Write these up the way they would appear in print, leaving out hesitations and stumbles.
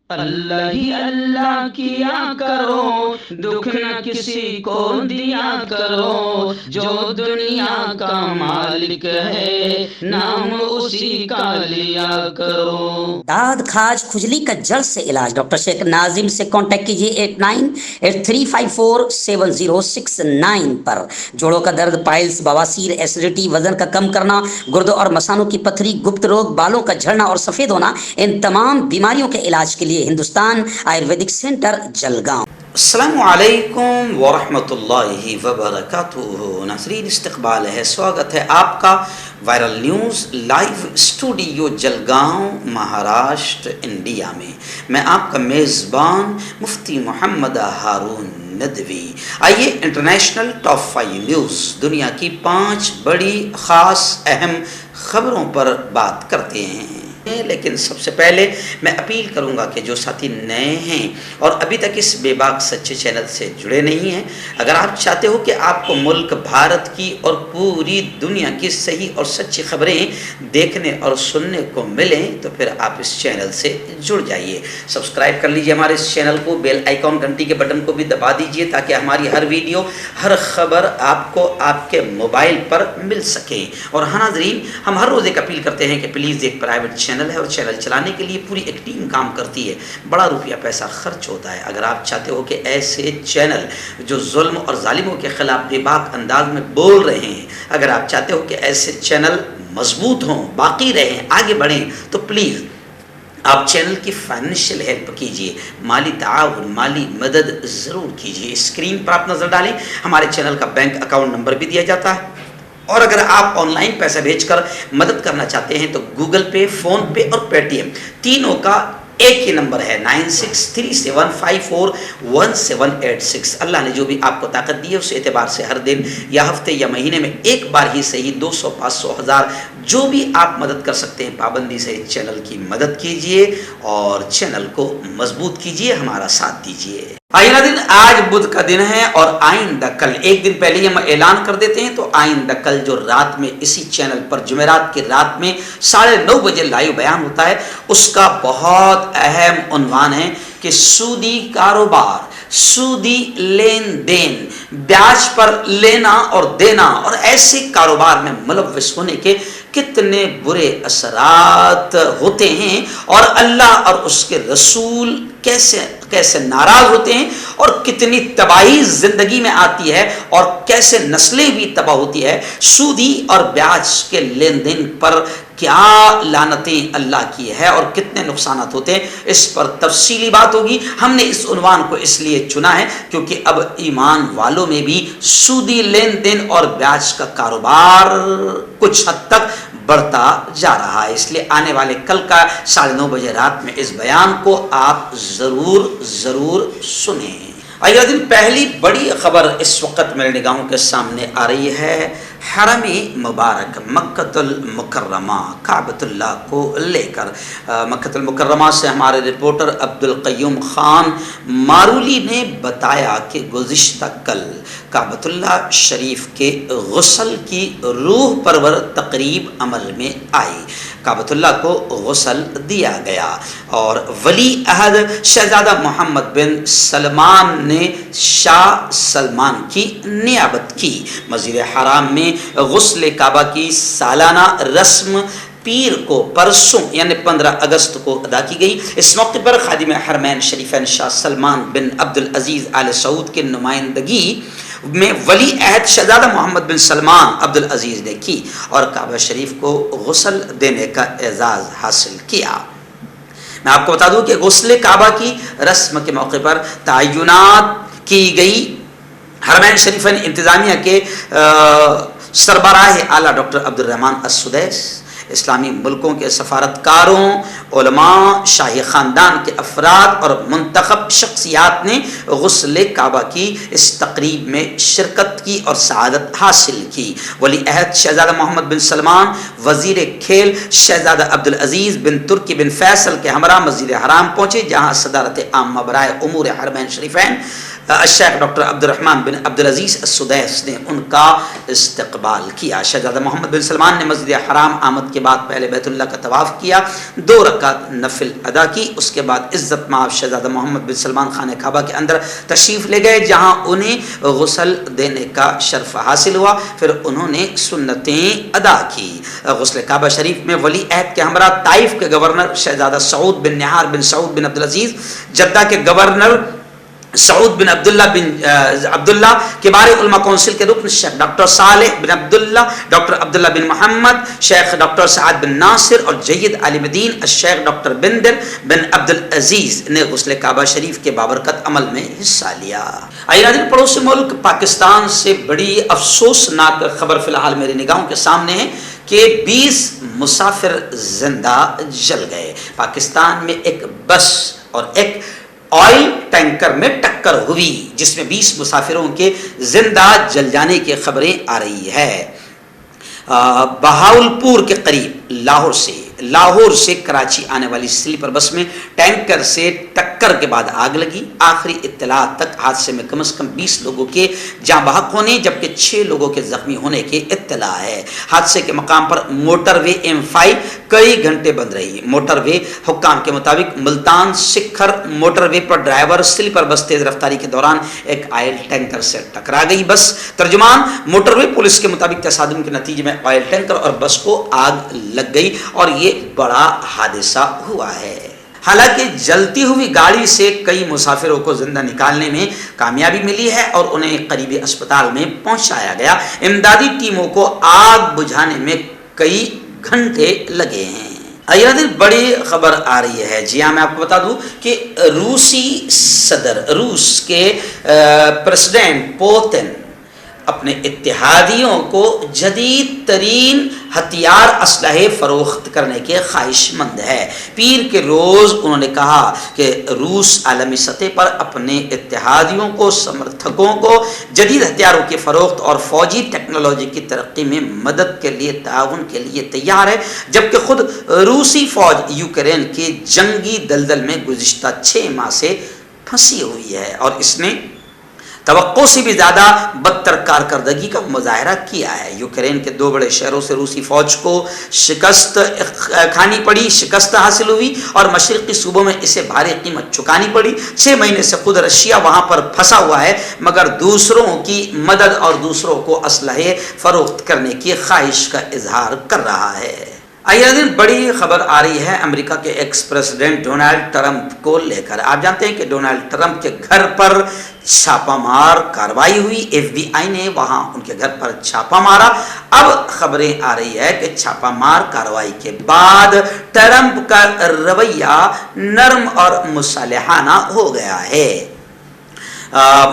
اللہ ہی اللہ کیا کرو، دکھ نہ کسی کو دیا کرو، جو دنیا کا مالک ہے نام اسی کا لیا کرو۔ داد کھاج کھجلی کا جڑ سے علاج ڈاکٹر شیخ ناظم سے کانٹیکٹ کیجیے 8983547069 پر۔ جوڑوں کا درد، پائلس، بواسیر، ایسیڈیٹی، وزن کا کم کرنا، گردوں اور مثانوں کی پتھری، گپت روگ، بالوں کا جھڑنا اور سفید ہونا، ان تمام بیماریوں کے علاج کے لیے ہندوستان آیورویدک سینٹر جلگاؤں۔ السلام علیکم ورحمۃ اللہ وبرکاتہ۔ ناظرین، استقبال ہے، سواگت ہے آپ کا viral news live studio Jalgaon, Maharashtra, India میں۔ میں آپ کا میزبان مفتی محمد ہارون ندوی۔ آئیے انٹرنیشنل ٹاپ 5 نیوز، دنیا کی 5 بڑی خاص اہم خبروں پر بات کرتے ہیں۔ لیکن سب سے پہلے میں اپیل کروں گا کہ جو ساتھی نئے ہیں اور ابھی تک اس بے باک سچے چینل سے جڑے نہیں ہیں، اگر آپ چاہتے ہو کہ آپ کو ملک بھارت کی اور پوری دنیا کی صحیح اور سچی خبریں دیکھنے اور سننے کو ملیں تو پھر آپ اس چینل سے جڑ جائیے۔ سبسکرائب کر لیجئے ہمارے اس چینل کو، بیل آئیکن گھنٹی کے بٹن کو بھی دبا دیجئے تاکہ ہماری ہر ویڈیو، ہر خبر آپ کو آپ کے موبائل پر مل سکے۔ اور ہاں ناظرین، ہم ہر روز ایک اپیل کرتے ہیں کہ پلیز ایک پرائیویٹ چینل ہے اور چینل چلانے کے لیے پوری ایک ٹیم کام کرتی ہے، بڑا روپیہ پیسہ خرچ ہوتا ہے۔ اگر آپ چاہتے ہو کہ ایسے چینل جو ظلم اور ظالموں کے خلاف بے باک انداز میں بول رہے ہیں، اگر آپ چاہتے ہو کہ ایسے چینل مضبوط ہوں، باقی رہیں، آگے بڑھیں، تو پلیز آپ چینل کی فائنینشیل ہیلپ کیجئے، مالی تعاون، مالی مدد ضرور کیجئے۔ اسکرین پر آپ نظر ڈالیں، ہمارے چینل کا بینک اکاؤنٹ نمبر بھی دیا جاتا ہے، اور اگر آپ آن لائن پیسہ بھیج کر مدد کرنا چاہتے ہیں تو گوگل پے، فون پے اور پے ٹی ایم تینوں کا ایک ہی نمبر ہے، 9637541786۔ اللہ نے جو بھی آپ کو طاقت دی ہے اس اعتبار سے ہر دن یا ہفتے یا مہینے میں ایک بار ہی صحیح 200، 500، 1000 جو بھی آپ مدد کر سکتے ہیں پابندی سے چینل کی مدد کیجئے اور چینل کو مضبوط کیجئے، ہمارا ساتھ دیجئے۔ آئندہ دن آج بدھ کا دن ہے اور آئندہ کل ایک دن پہلے ہم اعلان کر دیتے ہیں، تو آئندہ کل جو رات میں اسی چینل پر جمعرات کی رات میں 9:30 بجے لائیو بیان ہوتا ہے، اس کا بہت اہم عنوان ہے کہ سودی کاروبار، سودی لین دین، بیاج پر لینا اور دینا اور ایسے کاروبار میں ملوث ہونے کے کتنے برے اثرات ہوتے ہیں، اور اللہ اور اس کے رسول کیسے ناراض ہوتے ہیں، اور کتنی تباہی زندگی میں آتی ہے، اور کیسے نسلیں بھی تباہ ہوتی ہے۔ سودی اور بیاج کے لین دین پر کیا لعنتیں اللہ کی ہے اور کتنے نقصانات ہوتے ہیں، اس پر تفصیلی بات ہوگی۔ ہم نے اس عنوان کو اس لیے چنا ہے کیونکہ اب ایمان والوں میں بھی سودی لین دین اور بیاج کا کاروبار کچھ حد تک بڑھتا جا رہا ہے، اس لیے آنے والے کل کا 9:30 بجے رات میں اس بیان کو آپ ضرور سنیں۔ آئیے دن پہلی بڑی خبر اس وقت میرے نگاہوں کے سامنے آ رہی ہے، حرم مبارک مکۃ المکرمہ کعبۃ اللہ کو لے کر۔ مکۃ المکرمہ سے ہمارے رپورٹر عبدالقیوم خان مارولی نے بتایا کہ گزشتہ کل کعبۃ اللہ شریف کے غسل کی روح پرور تقریب عمل میں آئی۔ کعبۃ اللہ کو غسل دیا گیا اور ولی عہد شہزادہ محمد بن سلمان نے شاہ سلمان کی نیابت کی۔ مسجد حرام میں غسل کعبہ کی سالانہ رسم پیر کو پرسوں یعنی 15 اگست کو ادا کی گئی۔ اس موقع پر خادم حرمین شریفین شاہ سلمان بن عبدالعزیز آل سعود کی نمائندگی میں ولی عہد شہزادہ محمد بن سلمان عبدالعزیز نے کی اور کعبہ شریف کو غسل دینے کا اعزاز حاصل کیا۔ میں آپ کو بتا دوں کہ غسل کعبہ کی رسم کے موقع پر تعینات کی گئی حرمین شریفین انتظامیہ کے سربراہ اعلیٰ ڈاکٹر عبدالرحمن السدیس، اسلامی ملکوں کے سفارتکاروں، علماء، شاہی خاندان کے افراد اور منتخب شخصیات نے غسل کعبہ کی اس تقریب میں شرکت کی اور سعادت حاصل کی۔ ولی عہد شہزادہ محمد بن سلمان، وزیر کھیل شہزادہ عبدالعزیز بن ترکی بن فیصل کے ہمراہ مسجد حرام پہنچے، جہاں صدارت عامہ برائے امور حرمین شریفین الشیخ ڈاکٹر عبد الرحمن بن عبدالعزیز السدیس نے ان کا استقبال کیا۔ شہزادہ محمد بن سلمان نے مسجد حرام آمد کے بعد پہلے بیت اللہ کا طواف کیا، 2 رکعت نفل ادا کی، اس کے بعد عزت مآب شہزادہ محمد بن سلمان خانہ کعبہ کے اندر تشریف لے گئے، جہاں انہیں غسل دینے کا شرف حاصل ہوا۔ پھر انہوں نے سنتیں ادا کی۔ غسل کعبہ شریف میں ولی عہد کے ہمراہ طائف کے گورنر شہزادہ سعود بن نہار بن سعود بن عبدالعزیز، جدہ کے گورنر سعود بن عبداللہ، کبار علماء کونسل کے رکن شیخ ڈاکٹر صالح بن عبداللہ، ڈاکٹر عبداللہ بن محمد، شیخ ڈاکٹر سعد بن ناصر اور جید عالم دین الشیخ ڈاکٹر بندر بن عبدالعزیز نے غسل کعبہ شریف کے بابرکت عمل میں حصہ لیا۔ ناظرین، پڑوسی ملک پاکستان سے بڑی افسوسناک خبر فی الحال میری نگاہوں کے سامنے ہے کہ 20 مسافر زندہ جل گئے۔ پاکستان میں ایک بس اور ایک آئل ٹینکر میں ٹکر ہوئی، جس میں 20 مسافروں کے زندہ جل جانے کی خبریں آ رہی ہے۔ بہاولپور کے قریب لاہور سے کراچی آنے والی سلیپر بس میں ٹینکر سے ٹکر کے بعد آگ لگی۔ آخری اطلاعات تک حادثے میں کم از کم 20 لوگوں کے جاں بحق ہونے جبکہ 6 لوگوں کے زخمی ہونے کی اطلاع ہے۔ حادثے کے مقام پر موٹر وے M5 کئی گھنٹے بند رہی۔ موٹر وے حکام کے مطابق ملتان سکھر موٹر وے پر ڈرائیور سلیپر بس تیز رفتاری کے دوران ایک آئل ٹینکر سے ٹکرا گئی۔ بس ترجمان موٹر وے پولیس کے مطابق تصادم کے نتیجے میں آئل ٹینکر اور بس کو آگ لگ گئی اور یہ بڑا حادثہ ہوا ہے۔ حالانکہ جلتی ہوئی گاڑی سے کئی مسافروں کو زندہ نکالنے میں کامیابی ملی ہے اور انہیں قریبی اسپتال میں پہنچایا گیا۔ امدادی ٹیموں کو آگ بجھانے میں کئی گھنٹے لگے ہیں۔ بڑی خبر آ رہی ہے، جی ہاں، میں آپ کو بتا دوں کہ روس کے پریزیڈنٹ پوتن اپنے اتحادیوں کو جدید ترین ہتھیار اسلحے فروخت کرنے کے خواہش مند ہے۔ پیر کے روز انہوں نے کہا کہ روس عالمی سطح پر اپنے اتحادیوں کو سمرتھکوں کو جدید ہتھیاروں کی فروخت اور فوجی ٹیکنالوجی کی ترقی میں مدد کے لیے تعاون کے لیے تیار ہے، جبکہ خود روسی فوج یوکرین کے جنگی دلدل میں گزشتہ 6 ماہ سے پھنسی ہوئی ہے اور اس نے توقع سے بھی زیادہ بدتر کارکردگی کا مظاہرہ کیا ہے۔ یوکرین کے 2 بڑے شہروں سے روسی فوج کو شکست کھانی پڑی، شکست حاصل ہوئی اور مشرقی صوبوں میں اسے بھاری قیمت چکانی پڑی۔ 6 مہینے سے خود رشیا وہاں پر پھنسا ہوا ہے، مگر دوسروں کی مدد اور دوسروں کو اسلحے فروخت کرنے کی خواہش کا اظہار کر رہا ہے۔ بڑی خبر آ رہی ہے امریکہ کے ایکس پریزیڈنٹ ڈونلڈ ٹرمپ کو لے کر۔ آپ جانتے ہیں کہ ڈونلڈ ٹرمپ کے گھر پر چھاپہ مار کارروائی ہوئی، FBI نے وہاں ان کے گھر پر چھاپہ مارا۔ اب خبریں آ رہی ہے کہ چھاپہ مار کارروائی کے بعد ٹرمپ کا رویہ نرم اور مصالحانہ ہو گیا ہے۔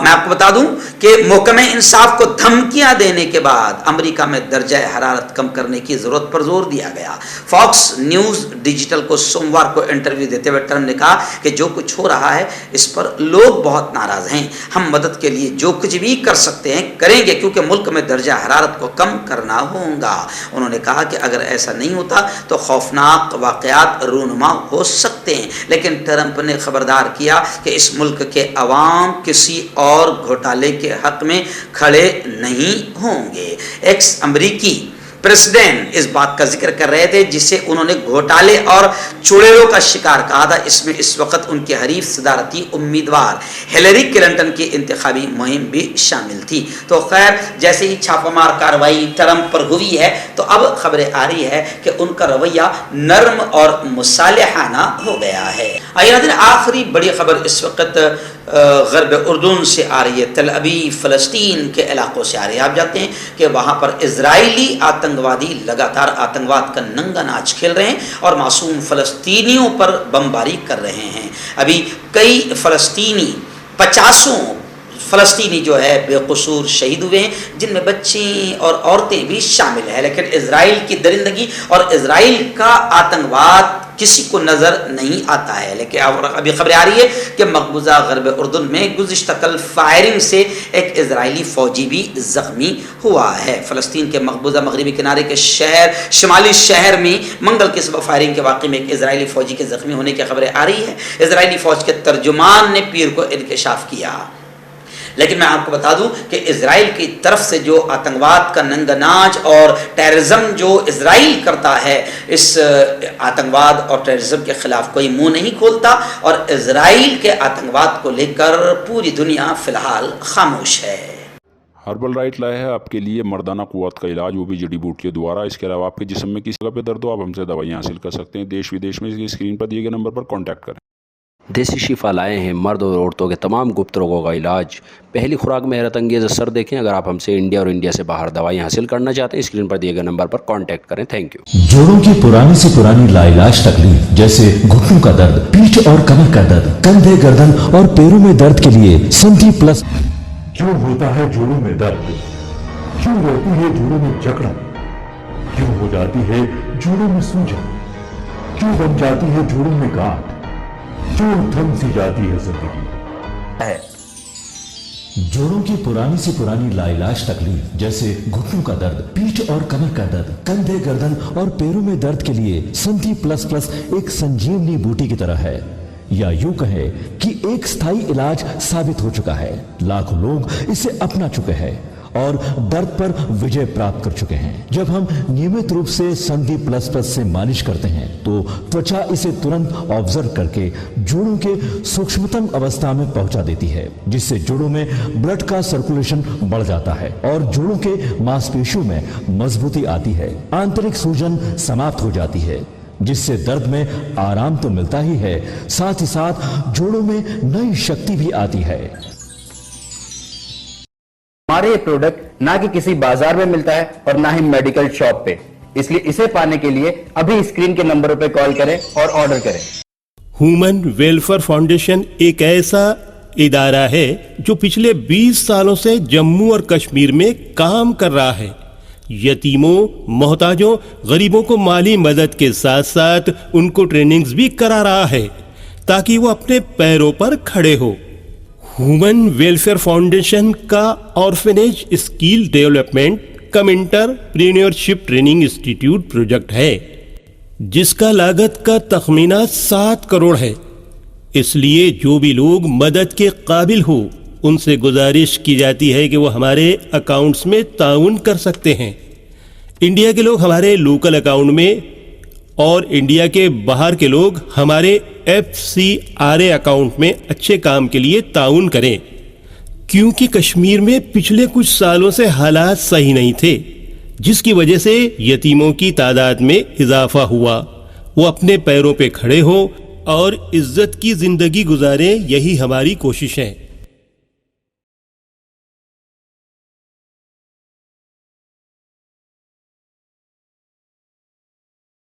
میں آپ کو بتا دوں کہ محکمہ انصاف کو دھمکیاں دینے کے بعد امریکہ میں درجہ حرارت کم کرنے کی ضرورت پر زور دیا گیا۔ فاکس نیوز ڈیجیٹل کو سوموار کو انٹرویو دیتے ہوئے ٹرمپ نے کہا کہ جو کچھ ہو رہا ہے اس پر لوگ بہت ناراض ہیں، ہم مدد کے لیے جو کچھ بھی کر سکتے ہیں کریں گے کیونکہ ملک میں درجہ حرارت کو کم کرنا ہوگا۔ انہوں نے کہا کہ اگر ایسا نہیں ہوتا تو خوفناک واقعات رونما ہو سکتے ہیں، لیکن ٹرمپ نے خبردار کیا کہ اس ملک کے عوام کسی اور گھوٹالے کے حق میں کھڑے نہیں ہوں گے۔ ایکس امریکی پریزیڈنٹ اس بات کا ذکر کر رہے تھے جسے انہوں نے گھوٹالے اور چڑیلوں کا شکار کہا تھا۔ اس میں اس وقت ان کے حریف صدارتی امیدوار ہلیری کلنٹن کی انتخابی مہم بھی شامل تھی۔ تو خیر، جیسے ہی چھاپہ مار کارروائی ٹرمپ پر ہوئی ہے تو اب خبریں آ رہی ہے کہ ان کا رویہ نرم اور مصالحانہ ہو گیا ہے۔ آخری بڑی خبر اس وقت غرب اردن سے آ رہی ہے، تل ابیب فلسطین کے علاقوں سے آ رہی ہے۔ آپ جانتے ہیں کہ وہاں پر اسرائیلی آتنکوادی لگاتار آتنکواد کا ننگا ناچ کھیل رہے ہیں اور معصوم فلسطینیوں پر بمباری کر رہے ہیں۔ ابھی کئی 50 فلسطینی جو ہے بے قصور شہید ہوئے ہیں، جن میں بچے اور عورتیں بھی شامل ہیں، لیکن اسرائیل کی درندگی اور اسرائیل کا آتنکواد کسی کو نظر نہیں آتا ہے۔ لیکن ابھی خبر آ رہی ہے کہ مقبوضہ غرب اردن میں گزشتہ کل فائرنگ سے ایک اسرائیلی فوجی بھی زخمی ہوا ہے۔ فلسطین کے مقبوضہ مغربی کنارے کے شمالی شہر میں منگل کی صبح فائرنگ کے واقعے میں ایک اسرائیلی فوجی کے زخمی ہونے کی خبریں آ رہی ہے۔ اسرائیلی فوج کے ترجمان نے پیر کو انکشاف کیا لیکن میں آپ کو بتا دوں کہ اسرائیل کی طرف سے جو آتنکواد کا ننگا ناچ اور ٹیررزم جو اسرائیل کرتا ہے، اس آتنکواد اور ٹیررزم کے خلاف کوئی منہ نہیں کھولتا، اور اسرائیل کے آتنکواد کو لے کر پوری دنیا فی الحال خاموش ہے۔ ہربل رائٹ لائے ہے آپ کے لیے مردانہ قوت کا علاج، وہ بھی جڑی بوٹیوں دوارا۔ اس کے علاوہ آپ کے جسم میں کسی جگہ پہ درد ہو، آپ ہم سے دوائیاں حاصل کر سکتے ہیں دیش ودیش میں۔ اسکرین پر دیے گئے نمبر پر کانٹیکٹ کریں۔ دیسی شفا لائے ہیں مرد اور عورتوں کے تمام گپت روگوں کا علاج۔ پہلی خوراک میں حیرت انگیز اثر دیکھیں۔ اگر آپ ہم سے انڈیا اور انڈیا سے باہر دوائیاں حاصل کرنا چاہتے ہیں، اسکرین پر دیے گئے نمبر پر کانٹیکٹ کریں۔ Thank you. جوڑوں کی پرانی سے پرانی لاعلاج تکلیف جیسے گھٹنوں کا درد، پیٹھ اور کمر کا درد، کندھے، گردن اور پیروں میں درد کے لیے سندھی پلس۔ کیوں ہوتا ہے جوڑوں میں درد؟ کیوں رہتی ہے جوڑوں میں جکڑن؟ کیوں ہو جاتی ہے جوڑوں میں سوجن؟ کیوں بن جاتی ہے جوڑوں میں گاٹھ؟ کیوں تھم سی جاتی ہے زندگی؟ جوڑوں کی پرانی سے پرانی لاعلاج تکلیف جیسے گھٹنوں کا درد، پیٹھ اور کمر کا درد، کندھے، گردن اور پیروں میں درد کے لیے سندھی پلس پلس ایک سنجیونی بوٹی کی طرح ہے، یا یوں کہے کہ ایک ستھائی علاج ثابت ہو چکا ہے۔ لاکھوں لوگ اسے اپنا چکے ہیں اور درد پر وجے پراپت کر چکے ہیں۔ جب ہم نیمت روپ سے سندھی پلس پلس سے مالش کرتے ہیں تو توچا اسے ترنت آبزرو کر کے جوڑوں کے سوکشمتم اوستھا میں پہنچا دیتی ہے، جس سے جوڑوں میں بلڈ کا سرکولیشن بڑھ جاتا ہے اور جوڑوں کے ماس پیشیوں میں مضبوطی آتی ہے، آنترک سوجن سماپت ہو جاتی ہے، جس سے درد میں آرام تو ملتا ہی ہے، ساتھ ہی ساتھ جوڑوں میں نئی شکتی بھی آتی ہے۔ ہمارے یہ پروڈکٹ نہ کہ کسی بازار میں ملتا ہے اور نہ ہی میڈیکل شاپ پہ، اس لیے اسے پانے کے لیے ابھی اسکرین کے نمبروں پہ کال کریں اور آرڈر کریں۔ ہیومن ویلفیئر فاؤنڈیشن ایک ایسا ادارہ ہے جو پچھلے 20 سالوں سے جموں اور کشمیر میں کام کر رہا ہے۔ یتیموں، محتاجوں، غریبوں کو مالی مدد کے ساتھ ساتھ ان کو ٹریننگز بھی کرا رہا ہے تاکہ وہ اپنے پیروں پر کھڑے ہو۔ ہیومن ویلفیئر فاؤنڈیشن کا آرفنیج اسکل ڈیولپمنٹ کم انٹرپرینیورشپ ٹریننگ انسٹیٹیوٹ پروجیکٹ ہے، جس کا لاگت کا تخمینہ 7 کروڑ ہے۔ اس لیے جو بھی لوگ مدد کے قابل ہو ان سے گزارش کی جاتی ہے کہ وہ ہمارے اکاؤنٹس میں تعاون کر سکتے ہیں۔ انڈیا کے لوگ ہمارے لوکل اکاؤنٹ میں اور انڈیا کے باہر کے لوگ ہمارے FCRA اکاؤنٹ میں اچھے کام کے لیے تعاون کریں، کیونکہ کشمیر میں پچھلے کچھ سالوں سے حالات صحیح نہیں تھے، جس کی وجہ سے یتیموں کی تعداد میں اضافہ ہوا۔ وہ اپنے پیروں پہ کھڑے ہوں اور عزت کی زندگی گزاریں، یہی ہماری کوشش ہے۔